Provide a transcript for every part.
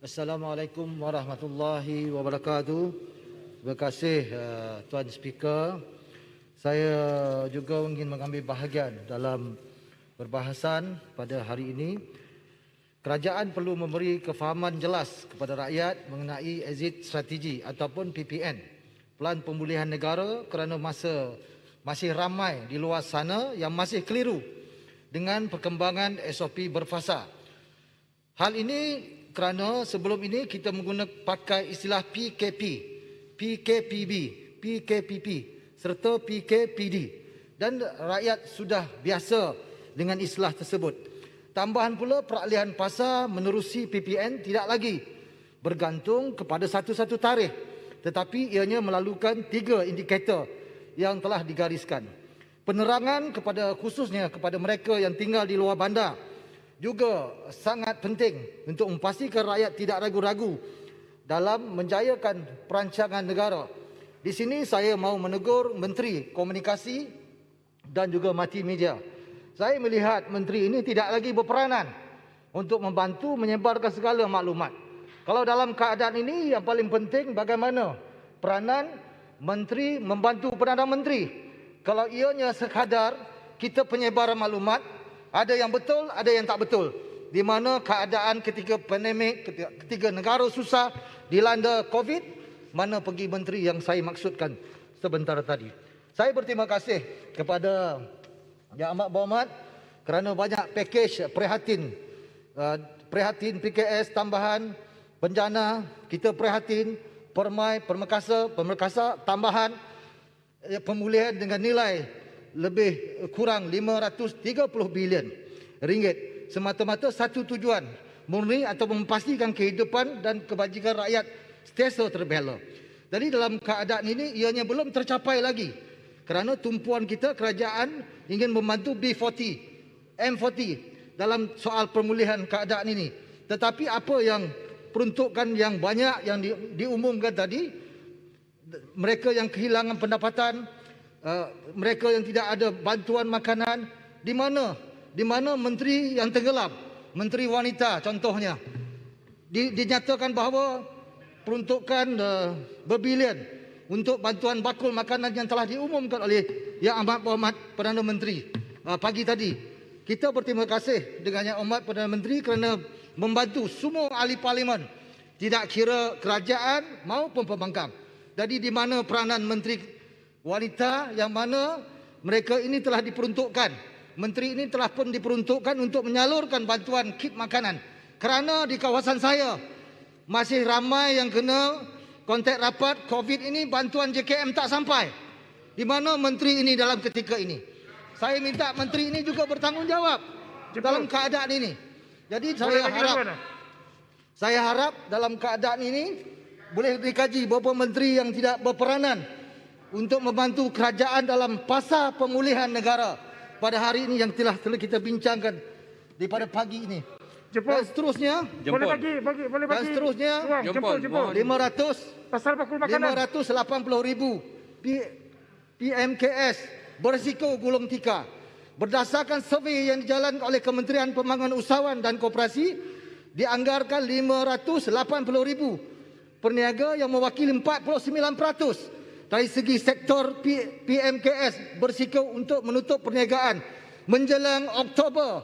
Assalamualaikum warahmatullahi wabarakatuh. Terima kasih Tuan Speaker. Saya juga ingin mengambil bahagian dalam perbahasan pada hari ini. Kerajaan perlu memberi kefahaman jelas kepada rakyat mengenai exit strategi ataupun PPN, Pelan Pemulihan Negara, kerana masih ramai di luar sana yang masih keliru dengan perkembangan SOP berfasa. Hal ini kerana sebelum ini kita pakai istilah PKP, PKPB, PKPP serta PKPD dan rakyat sudah biasa dengan istilah tersebut. Tambahan pula peralihan pasar menerusi PPN tidak lagi bergantung kepada satu-satu tarikh, tetapi ianya melalukan 3 indikator yang telah digariskan. Penerangan khususnya kepada mereka yang tinggal di luar bandar juga sangat penting untuk memastikan rakyat tidak ragu-ragu dalam menjayakan perancangan negara. Di sini saya mahu menegur Menteri Komunikasi dan juga Multimedia. Saya melihat Menteri ini tidak lagi berperanan untuk membantu menyebarkan segala maklumat. Kalau dalam keadaan ini yang paling penting bagaimana peranan Menteri membantu Perdana Menteri. Kalau ianya sekadar kita penyebaran maklumat, ada yang betul, ada yang tak betul. Di mana keadaan ketika pandemik, ketika negara susah, dilanda COVID, mana pergi menteri yang saya maksudkan sebentar tadi. Saya berterima kasih kepada Yang Amat Berhormat kerana banyak pakej prihatin PKS tambahan, bencana, kita prihatin, permai, pemerkasa tambahan, pemulihan dengan nilai lebih kurang 530 bilion ringgit semata-mata satu tujuan murni atau memastikan kehidupan dan kebajikan rakyat sentiasa terbela. Jadi dalam keadaan ini ianya belum tercapai lagi kerana tumpuan kita kerajaan ingin membantu B40, M40 dalam soal pemulihan keadaan ini. Tetapi apa yang peruntukan yang banyak yang diumumkan tadi, mereka yang kehilangan pendapatan, mereka yang tidak ada bantuan makanan, di mana menteri yang tenggelam, Menteri Wanita contohnya, dinyatakan bahawa peruntukan berbilion untuk bantuan bakul makanan yang telah diumumkan oleh Yang Amat Berhormat Perdana Menteri pagi tadi. Kita berterima kasih dengan Yang Amat Perdana Menteri kerana membantu semua ahli parlimen, tidak kira kerajaan maupun pembangkang. Jadi di mana peranan Menteri Wanita yang mana mereka ini telah diperuntukkan. Menteri ini telah pun diperuntukkan untuk menyalurkan bantuan kit makanan. Kerana di kawasan saya masih ramai yang kena kontak rapat COVID ini, bantuan JKM tak sampai. Di mana menteri ini dalam ketika ini? Saya minta menteri ini juga bertanggungjawab dalam keadaan ini. Jadi saya harap dalam keadaan ini boleh dikaji beberapa menteri yang tidak berperanan untuk membantu kerajaan dalam pasar pemulihan negara pada hari ini yang telah kita bincangkan daripada pagi ini. Dan seterusnya, boleh bagi. Dan seterusnya, Jempol. 500 pasal bakul makanan. 580,000 PMKS berisiko gulung tikar. Berdasarkan survei yang dijalankan oleh Kementerian Pembangunan Usahawan dan Koperasi, dianggarkan 580,000 perniaga yang mewakili 49% dari segi sektor PMKS berisiko untuk menutup perniagaan menjelang Oktober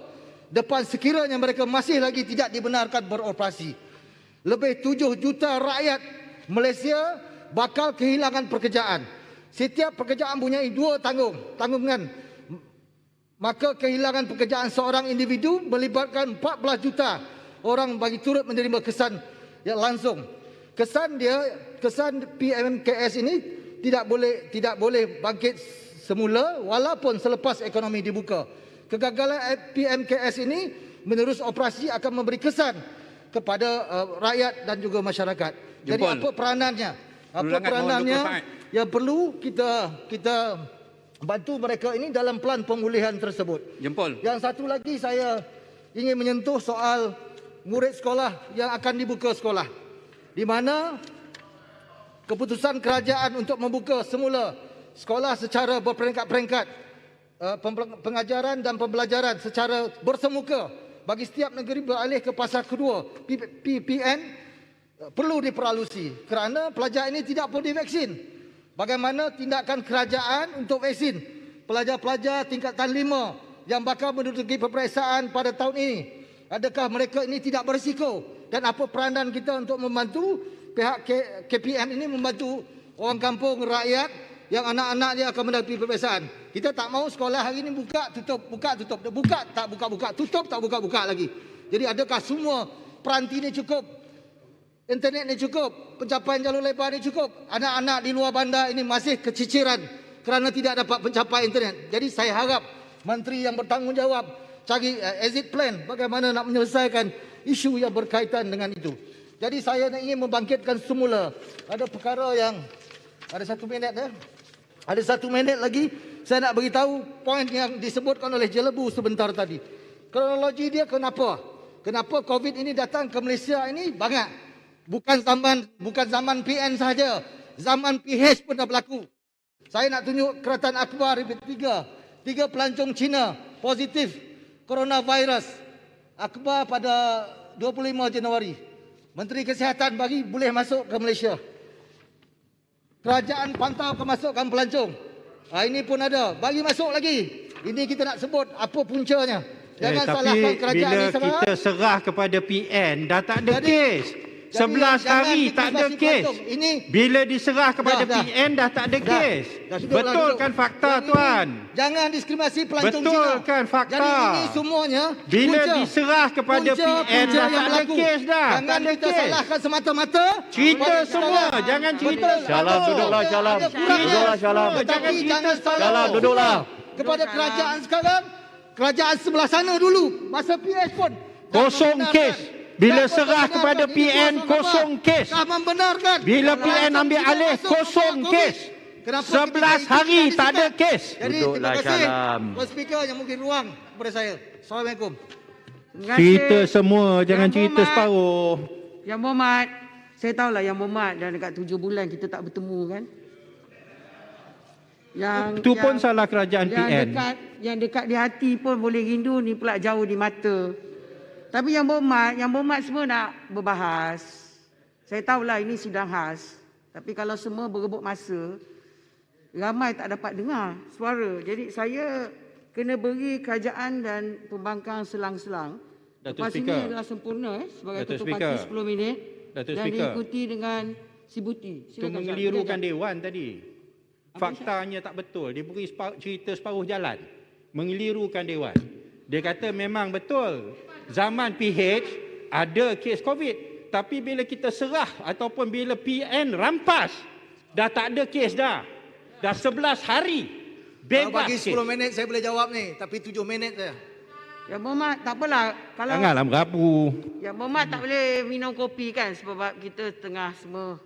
depan sekiranya mereka masih lagi tidak dibenarkan beroperasi. Lebih 7 juta rakyat Malaysia bakal kehilangan pekerjaan. Setiap pekerjaan mempunyai 2 tanggungan. Maka kehilangan pekerjaan seorang individu melibatkan 14 juta orang bagi turut menerima kesan yang langsung. Kesan PMKS ini tidak boleh bangkit semula walaupun selepas ekonomi dibuka. Kegagalan PMKS ini menerus operasi akan memberi kesan kepada rakyat dan juga masyarakat. Jadi apa peranannya? Yang perlu kita bantu mereka ini dalam pelan pemulihan tersebut. Yang satu lagi saya ingin menyentuh soal murid sekolah yang akan dibuka sekolah. Di mana keputusan kerajaan untuk membuka semula sekolah secara berperingkat-peringkat, pengajaran dan pembelajaran secara bersemuka bagi setiap negeri beralih ke fasa kedua PPN perlu diperalusi kerana pelajar ini tidak perlu divaksin. Bagaimana tindakan kerajaan untuk vaksin pelajar-pelajar tingkatan 5 yang bakal menduduki peperiksaan pada tahun ini? Adakah mereka ini tidak berisiko? Dan apa peranan kita untuk membantu pihak KPM ini membantu orang kampung, rakyat yang anak-anak dia akan mendapat peperiksaan? Kita tak mahu sekolah hari ini buka, tutup, buka, tutup. Buka, tak buka-buka, tutup, tak buka-buka lagi. Jadi adakah semua peranti ini cukup? Internet ni cukup, pencapaian jalur lebar ni cukup. Anak-anak di luar bandar ini masih keciciran kerana tidak dapat pencapaian internet. Jadi saya harap menteri yang bertanggungjawab cari exit plan bagaimana nak menyelesaikan isu yang berkaitan dengan itu. Jadi saya ingin membangkitkan semula. Ada perkara yang ada 1 minit Ada 1 minit lagi saya nak beritahu poin yang disebutkan oleh Jelebu sebentar tadi. Kronologi dia kenapa? Kenapa COVID ini datang ke Malaysia ini banyak? Bukan zaman PN sahaja, zaman PH pun dah berlaku. Saya nak tunjuk Kerajaan Akhbar Ribet 3 pelancong Cina positif coronavirus. Akhbar pada 25 Januari. Menteri Kesihatan bagi boleh masuk ke Malaysia. Kerajaan pantau kemasukan pelancong. Ini pun ada, bagi masuk lagi. Ini kita nak sebut apa puncanya. Jangan salahkan kerajaan bila ni. Kita serah kepada PN dah tak ada kes. 11 hari tak ada kes. Bila diserah kepada PN dah tak ada kes. Betul kan fakta tuan? Jangan diskriminasi pelancong Cina. Betul kan fakta? Jadi ini semuanya bila diserah kepada PN dah tak ada kes dah. Jangan kita salahkan semata-mata. Cerita semua, jangan cerita. Syalam, duduklah Syalam. Duduklah Syalam. Jangan cerita Syalam, duduklah. Kepada kerajaan sekarang, kerajaan sebelah sana dulu, masa PS pun kosong kes. Bila serah kepada PN, kosong kes. Bila PN ambil alih, kosong kes. 11 hari tak ada kes. Jadi terima kasih Tuan Speaker yang mungkin ruang kepada saya. Assalamualaikum. Cerita semua, jangan cerita separuh. Yang Muhammad, saya tahulah Yang Muhammad dah dekat 7 bulan kita tak bertemu kan. Itu pun salah kerajaan PN. Yang dekat di hati pun boleh rindu, ni pula jauh di mata. Tapi Yang Muhammad semua nak berbahas. Saya tahulah ini sidang khas. Tapi kalau semua berebut masa, ramai tak dapat dengar suara. Jadi saya kena beri kerajaan dan pembangkang selang-selang. Lepas ini adalah sempurna sebagai Ketua Parti 10 minit. Dan diikuti dengan si Buti. Itu mengelirukan Dewan tadi. Faktanya tak betul. Dia beri cerita separuh jalan. Mengelirukan Dewan. Dia kata memang betul. Zaman PH ada kes COVID. Tapi bila kita serah ataupun bila PN rampas, dah tak ada kes dah. Dah 11 hari. Bebas bagi 10 minit saya boleh jawab ni. Tapi 7 minit saja. Yang Muhammad tak apalah. Kalau janganlah merapu. Yang Muhammad tak boleh minum kopi kan. Sebab kita tengah semua